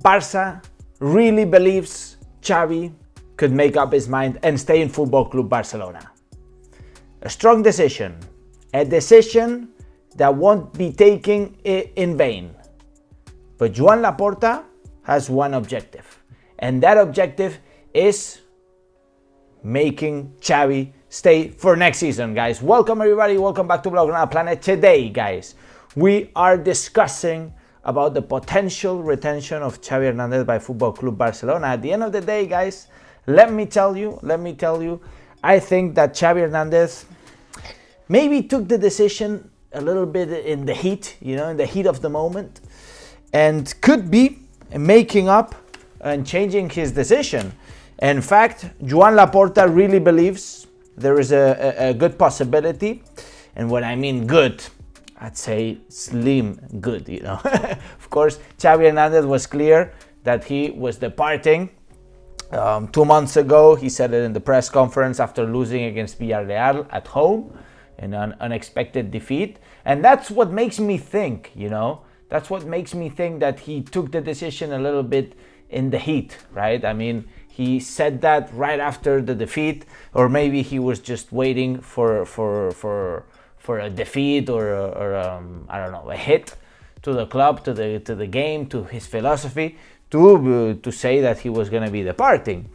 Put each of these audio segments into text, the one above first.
Barça really believes Xavi could make up his mind and stay in Football Club Barcelona. A strong decision, a decision that won't be taken in vain. But Joan Laporta has one objective, and that objective is making Xavi stay for next season, guys. Welcome everybody, welcome back to Blog on Planet. Today, guys, we are discussing about the potential retention of Xavi Hernandez by Football Club Barcelona. At the end of the day, guys, let me tell you, I think that Xavi Hernandez maybe took the decision a little bit in the heat, in the heat of the moment, and could be making up and changing his decision. In fact, Joan Laporta really believes there is a good possibility, and when I mean good, I'd say slim good, Of course, Xavi Hernandez was clear that he was departing 2 months ago. He said it in the press conference after losing against Villarreal at home in an unexpected defeat. And that's what makes me think, that's what makes me think that he took the decision a little bit in the heat, right? I mean, he said that right after the defeat, or maybe he was just waiting for a defeat or I don't know, a hit to the club, to the game, to his philosophy, to say that he was going to be departing.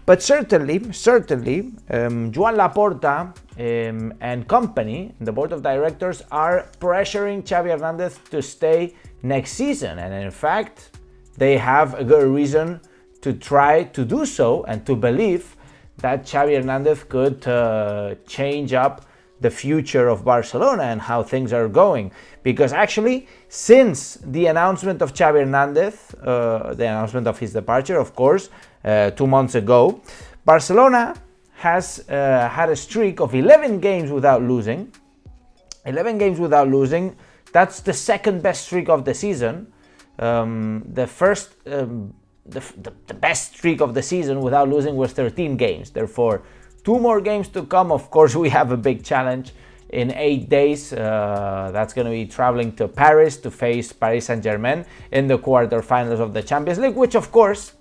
But certainly, Joan Laporta and company, the board of directors, are pressuring Xavi Hernandez to stay next season. And in fact, they have a good reason to try to do so and to believe that Xavi Hernandez could change up the future of Barcelona and how things are going. Because actually, since the announcement of Xavi Hernandez, the announcement of his departure, of course, 2 months ago, Barcelona has had a streak of 11 games without losing. 11 games without losing. That's the second best streak of the season. The best streak of the season without losing was 13 games. Therefore, 2 more games to come. Of course, we have a big challenge in 8 days. That's going to be traveling to Paris to face Paris Saint-Germain in the quarterfinals of the Champions League, which of course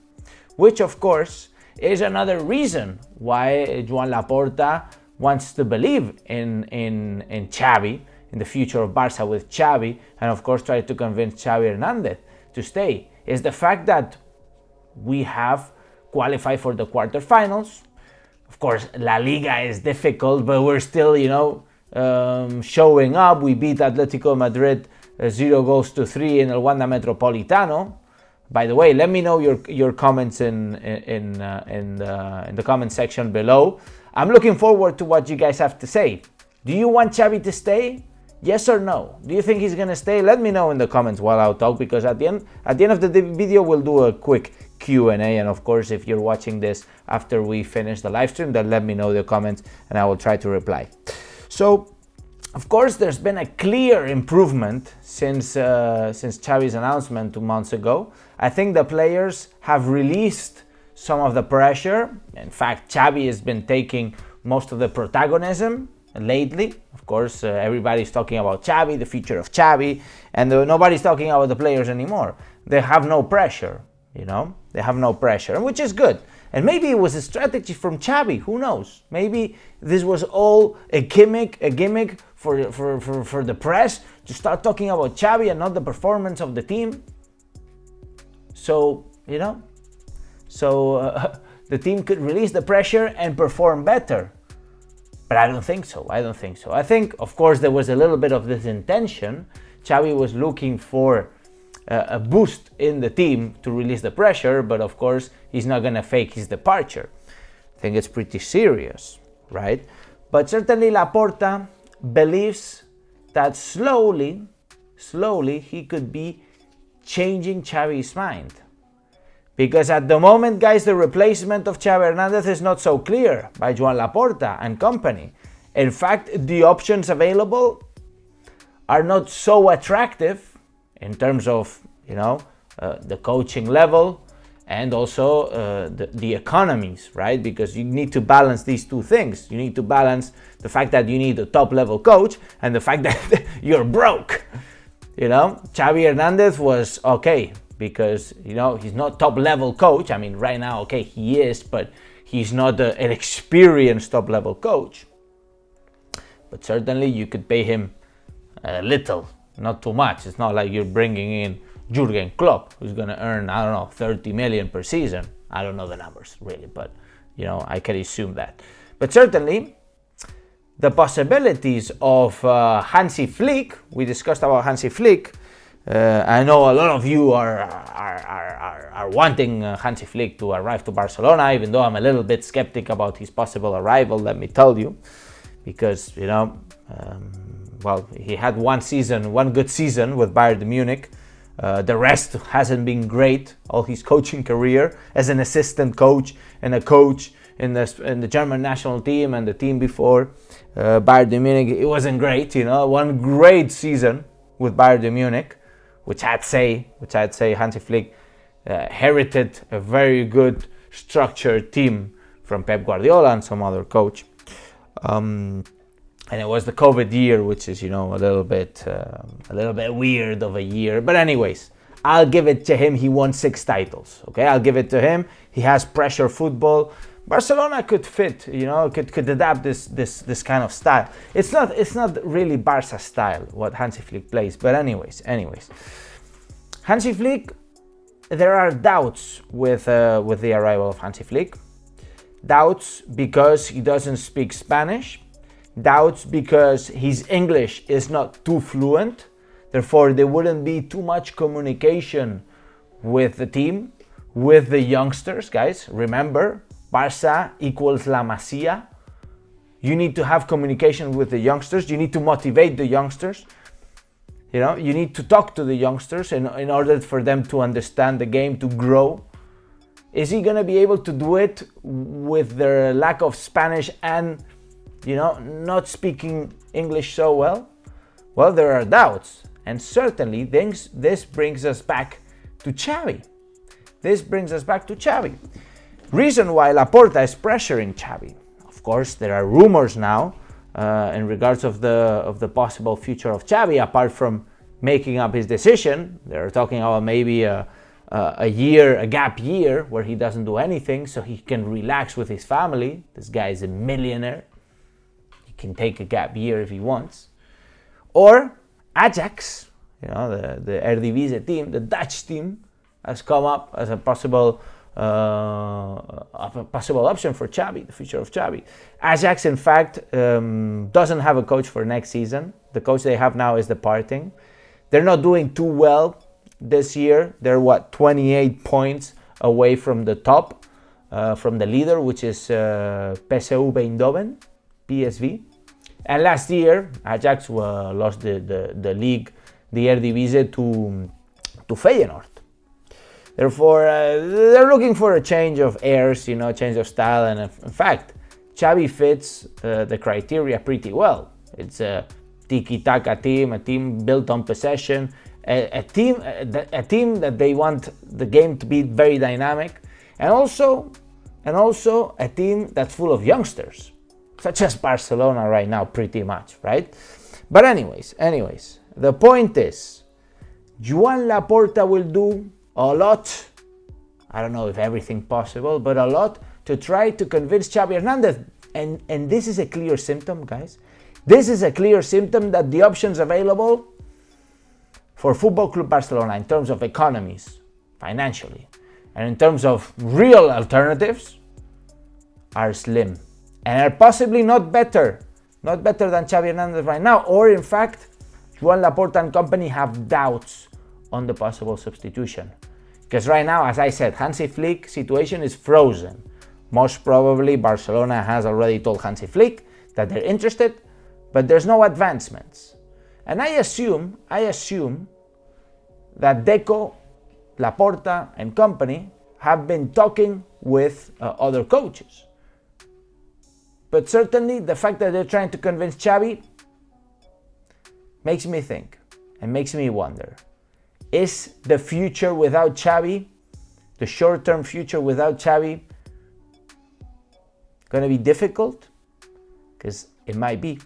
is another reason why Joan Laporta wants to believe in Xavi, in the future of Barça with Xavi, and of course try to convince Xavi Hernandez to stay, is the fact that we have qualified for the quarterfinals. Of course, La Liga is difficult, but we're still, showing up. We beat Atletico Madrid 0-3 in El Wanda Metropolitano. By the way, let me know your comments in the comment section below. I'm looking forward to what you guys have to say. Do you want Xavi to stay? Yes or no? Do you think he's gonna stay? Let me know in the comments while I'll talk, because at the end of the video we'll do a quick Q&A, and of course, if you're watching this after we finish the live stream, then let me know the comments and I will try to reply. So, of course, there's been a clear improvement since Xavi's announcement 2 months ago. I think the players have released some of the pressure. In fact, Xavi has been taking most of the protagonism lately. Of course, everybody's talking about Xavi, the future of Xavi, and nobody's talking about the players anymore. They have no pressure, They have no pressure, which is good. And maybe it was a strategy from Xavi, who knows? Maybe this was all a gimmick for the press to start talking about Xavi and not the performance of the team. So, the team could release the pressure and perform better. But I don't think so. I think, of course, there was a little bit of this intention. Xavi was looking for a boost in the team to release the pressure, but of course, he's not going to fake his departure. I think it's pretty serious, right? But certainly Laporta believes that slowly, he could be changing Xavi's mind. Because at the moment, guys, the replacement of Xavi Hernandez is not so clear by Joan Laporta and company. In fact, the options available are not so attractive in terms of, the coaching level and also the economies, right? Because you need to balance these two things. You need to balance the fact that you need a top-level coach and the fact that you're broke. Xavi Hernandez was okay because, you know, he's not top level coach. I mean, right now, okay, he is, but he's not an experienced top level coach. But certainly you could pay him a little, not too much. It's not like you're bringing in Jurgen Klopp, who's going to earn, I don't know, 30 million per season. I don't know the numbers really, but, you know, I can assume that. But certainly the possibilities of Hansi Flick, we discussed about Hansi Flick. I know a lot of you are wanting Hansi Flick to arrive to Barcelona, even though I'm a little bit skeptic about his possible arrival, let me tell you, because, you know, well, he had one good season with Bayern Munich. The rest hasn't been great all his coaching career as an assistant coach and a coach in the German national team and the team before Bayern Munich. It wasn't great, you know. One great season with Bayern Munich, which I'd say Hansi Flick inherited a very good structured team from Pep Guardiola and some other coach. And it was the COVID year, which is, you know, a little bit weird of a year. But anyways, I'll give it to him. He won 6 titles. Okay, I'll give it to him. He has pressure football. Barcelona could fit, you know, could adapt this kind of style. It's not really Barca style what Hansi Flick plays. But anyways, Hansi Flick. There are doubts with the arrival of Hansi Flick. Doubts because he doesn't speak Spanish. Doubts because his English is not too fluent. Therefore, there wouldn't be too much communication with the team, with the youngsters. Guys, remember, Barça equals La Masia. You need to have communication with the youngsters. You need to motivate the youngsters. You know, you need to talk to the youngsters in order for them to understand the game, to grow. Is he going to be able to do it with their lack of Spanish and, you know, not speaking English so well? Well, there are doubts. And certainly this brings us back to Xavi. Reason why Laporta is pressuring Xavi. Of course, there are rumors now in regards of the possible future of Xavi. Apart from making up his decision, they're talking about maybe a gap year where he doesn't do anything so he can relax with his family. This guy is a millionaire. He can take a gap year if he wants. Or Ajax, you know, the Eredivisie team, the Dutch team, has come up as a possible option for Xavi, the future of Xavi. Ajax, in fact, doesn't have a coach for next season. The coach they have now is departing. They're not doing too well this year. They're 28 points away from the top, from the leader, which is PSV Eindhoven, PSV. And last year, Ajax lost the league, the Eredivisie, to Feyenoord. Therefore, they're looking for a change of airs, you know, change of style. And in fact, Xavi fits the criteria pretty well. It's a tiki-taka team, a team built on possession, a team that they want the game to be very dynamic, and also a team that's full of youngsters, such as Barcelona right now, pretty much, right? But anyways, the point is, Joan Laporta will do a lot, I don't know if everything possible, but a lot to try to convince Xavi Hernandez. And this is a clear symptom, guys. This is a clear symptom that the options available for Football Club Barcelona in terms of economies, financially, and in terms of real alternatives are slim. And are possibly not better than Xavi Hernandez right now. Or in fact, Joan Laporta and company have doubts on the possible substitution. Because right now, as I said, Hansi Flick situation is frozen. Most probably Barcelona has already told Hansi Flick that they're interested, but there's no advancements. And I assume that Deco, Laporta and company have been talking with other coaches. But certainly the fact that they're trying to convince Xavi makes me think and makes me wonder. Is the future without Xavi, the short-term future without Xavi, going to be difficult? Because it might be.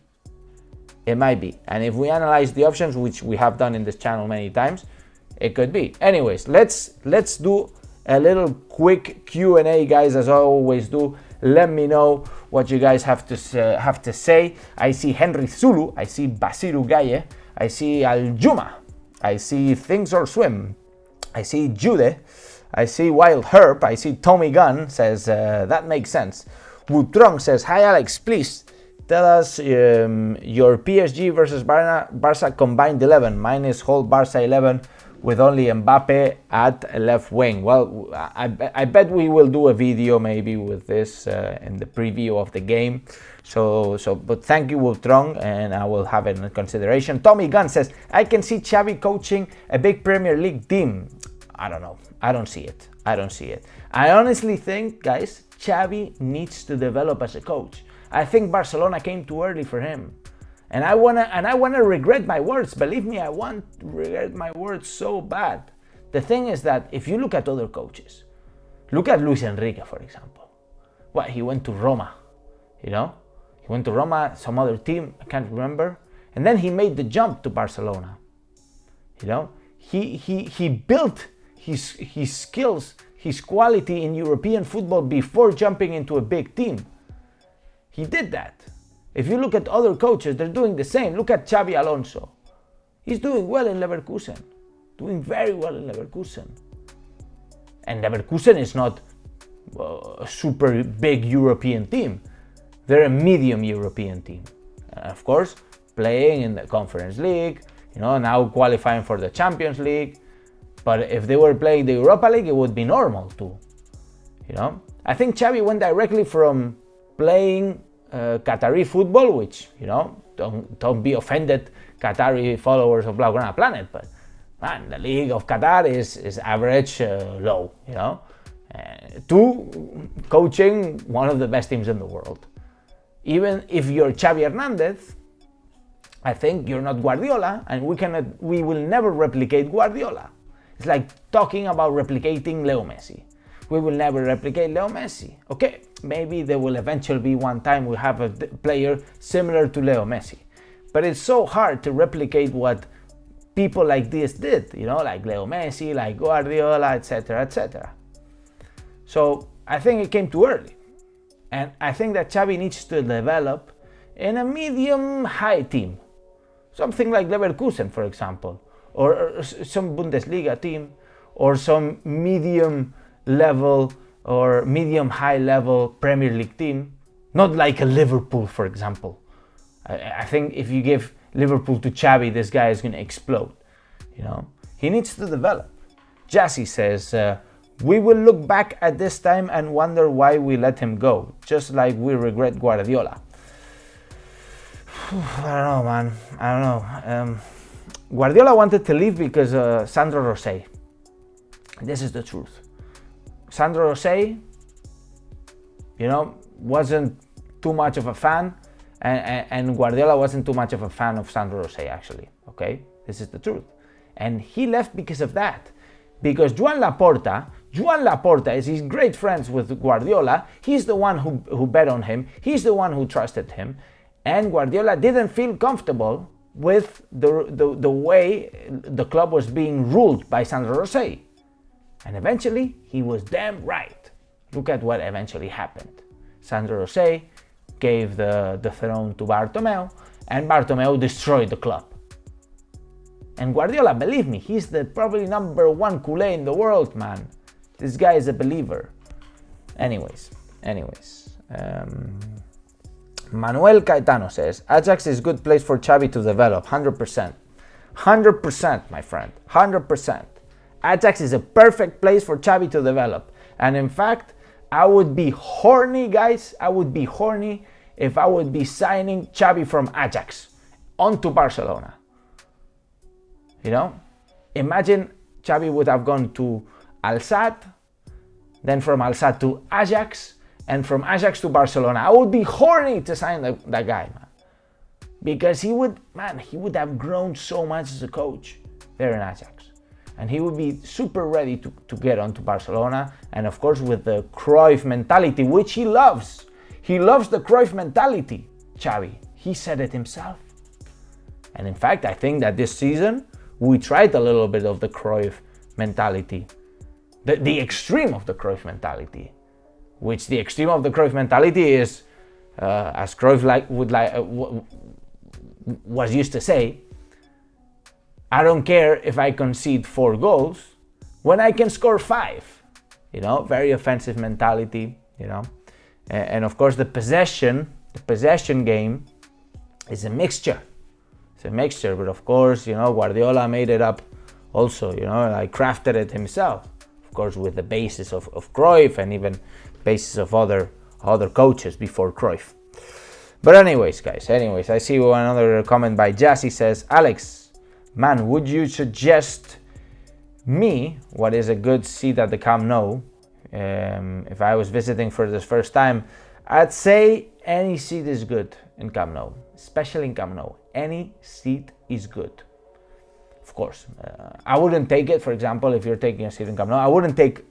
It might be. And if we analyze the options, which we have done in this channel many times, It could be. Anyways, let's do a little quick Q&A, guys, as I always do. Let me know what you guys have to say. I see Henry Zulu, I see Basiru Gaye, I see Aljuma, I see Things or Swim, I see Jude, I see Wild Herb, I see Tommy Gunn says that makes sense. Wutrong says, hi Alex, please tell us your PSG versus Barça combined 11. Mine is whole Barça 11 with only Mbappe at left wing. Well, I bet we will do a video maybe with this in the preview of the game. But thank you, Wutrong, and I will have it in consideration. Tommy Gunn says, I can see Xavi coaching a big Premier League team. I don't know. I don't see it. I honestly think, guys, Xavi needs to develop as a coach. I think Barcelona came too early for him. And I wanna regret my words. Believe me, I want to regret my words so bad. The thing is that if you look at other coaches, look at Luis Enrique, for example. What, he went to Roma, you know? He went to Roma, some other team, I can't remember. And then he made the jump to Barcelona. You know? He built his skills, his quality in European football before jumping into a big team. He did that. If you look at other coaches, they're doing the same. Look at Xabi Alonso. He's doing well in Leverkusen. Doing very well in Leverkusen. And Leverkusen is not a super big European team. They're a medium European team. Of course, playing in the Conference League, you know, now qualifying for the Champions League. But if they were playing the Europa League, it would be normal too. You know, I think Xavi went directly from playing Qatari football, which, you know, don't be offended, Qatari followers of Blaugrana Planet, but man, the league of Qatar is average low, you know, to coaching one of the best teams in the world. Even if you're Xavi Hernandez, I think you're not Guardiola, and we will never replicate Guardiola. It's like talking about replicating Leo Messi. We will never replicate Leo Messi. Okay, maybe there will eventually be one time we have a player similar to Leo Messi. But it's so hard to replicate what people like this did, you know, like Leo Messi, like Guardiola, etc., etc. So I think it came too early. And I think that Xavi needs to develop in a medium-high team. Something like Leverkusen, for example, or some Bundesliga team, or some medium level or medium high level Premier League team, not like a Liverpool, for example. I think if you give Liverpool to Xavi, this guy is going to explode. You know, he needs to develop. Jassy says, we will look back at this time and wonder why we let him go, just like we regret Guardiola. I don't know, man. I don't know. Guardiola wanted to leave because Sandro Rosell. This is the truth. Sandro Rosell, you know, wasn't too much of a fan, and Guardiola wasn't too much of a fan of Sandro Rosell, actually. Okay, this is the truth. And he left because of that. Because Joan Laporta is his great friends with Guardiola. He's the one who bet on him. He's the one who trusted him. And Guardiola didn't feel comfortable with the way the club was being ruled by Sandro Rosell. And eventually, he was damn right. Look at what eventually happened. Sandro Rosell gave the throne to Bartomeu, and Bartomeu destroyed the club. And Guardiola, believe me, he's the probably number one culé in the world, man. This guy is a believer. Anyways. Manuel Caetano says, Ajax is a good place for Xavi to develop, 100%. 100%, my friend, 100%. Ajax is a perfect place for Xavi to develop. And in fact, I would be horny, guys. I would be horny if I would be signing Xavi from Ajax onto Barcelona. You know? Imagine Xavi would have gone to Al Sadd, then from Al Sadd to Ajax, and from Ajax to Barcelona. I would be horny to sign that guy, man. Because he would have grown so much as a coach there in Ajax. And he would be super ready to get on to Barcelona. And of course, with the Cruyff mentality, which he loves. He loves the Cruyff mentality, Xavi. He said it himself. And in fact, I think that this season We tried a little bit of the Cruyff mentality, the extreme of the Cruyff mentality, which the extreme of the Cruyff mentality is, as Cruyff was used to say, I don't care if I concede 4 goals when I can score 5. Very offensive mentality. And of course the possession game is a mixture. It's a mixture, but of course, Guardiola made it up also, crafted it himself, of course, with the basis of Cruyff and even basis of other coaches before Cruyff. But anyways, guys, I see another comment by Jassy says, Alex, man, would you suggest me what is a good seat at the Camp Nou? If I was visiting for the first time, I'd say any seat is good in Camp Nou, especially in Camp Nou. Any seat is good. Of course, I wouldn't take it, for example, if you're taking a seat in Camp Nou, I wouldn't take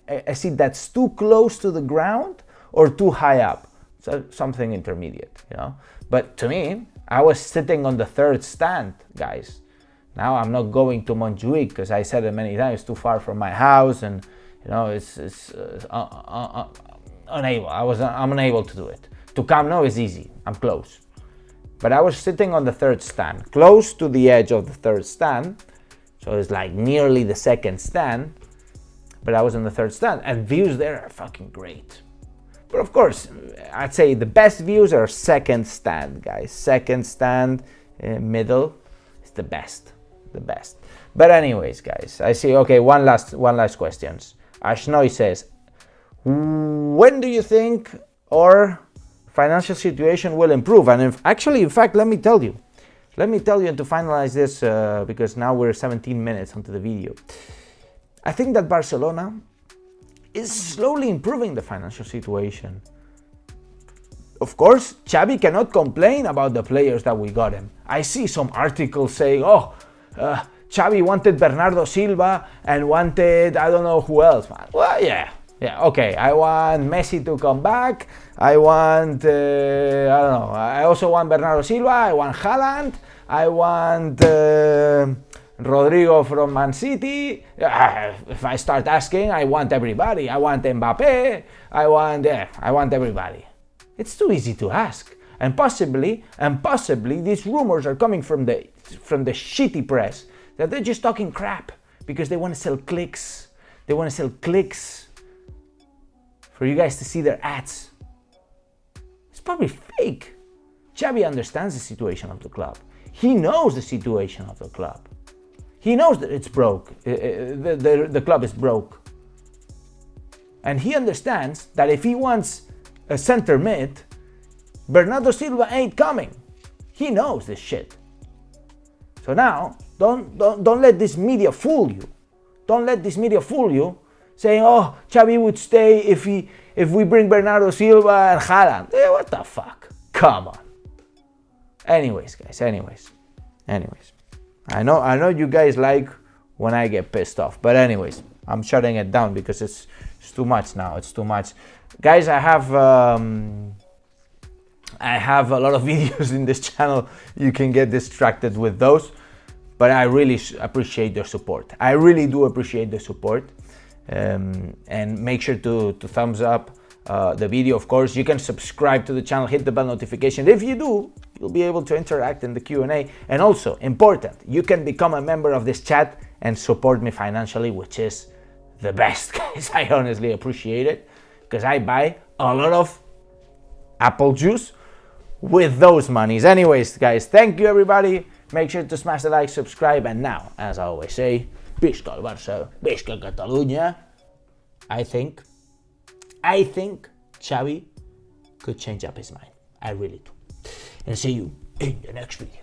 a seat that's too close to the ground or too high up. So something intermediate, But to me, I was sitting on the 3rd stand, guys. Now I'm not going to Montjuic because I said it many times, it's too far from my house, and it's unable. I'm unable to do it. To Camp Nou is easy. I'm close. But I was sitting on the 3rd stand, close to the edge of the 3rd stand. So it's like nearly the 2nd stand. But I was on the 3rd stand, and views there are fucking great. But of course, I'd say the best views are 2nd stand, guys. 2nd stand, middle is the best. But anyways, guys, I see. Okay, one last questions. Ashnoy says, when do you think our financial situation will improve? And in fact, let me tell you, and to finalize this, because now we're 17 minutes into the video, I think that Barcelona is slowly improving the financial situation. Of course, Xavi cannot complain about the players that we got him. I see some articles saying, Xavi wanted Bernardo Silva and wanted, I don't know who else, man. Well, yeah, okay. I want Messi to come back. I want, I don't know. I also want Bernardo Silva. I want Haaland. I want Rodrigo from Man City. If I start asking, I want everybody. I want Mbappe. I want everybody. It's too easy to ask. And possibly, these rumors are coming from the shitty press, that they're just talking crap because they want to sell clicks. They want to sell clicks for you guys to see their ads. It's probably fake. Xavi understands the situation of the club. He knows the situation of the club. He knows that it's broke. The club is broke. And he understands that if he wants a center mid, Bernardo Silva ain't coming. He knows this shit. So now, don't let this media fool you. Don't let this media fool you, saying, oh, Xavi would stay if we bring Bernardo Silva and Haaland. What the fuck? Come on. Anyways, guys, anyways. I know you guys like when I get pissed off, but anyways, I'm shutting it down because it's too much now. It's too much. Guys, I have a lot of videos in this channel. You can get distracted with those, but I really appreciate your support. I really do appreciate the support. And make sure to thumbs up the video. Of course, you can subscribe to the channel, hit the bell notification. If you do, you'll be able to interact in the Q&A. And also, important, you can become a member of this chat and support me financially, which is the best, guys. I honestly appreciate it because I buy a lot of apple juice with those monies. Anyways, guys, thank you, everybody. Make sure to smash the like, subscribe, and now, as I always say, Visca el Barça, Visca Catalunya. I think Xavi could change up his mind. I really do. And see you in the next video.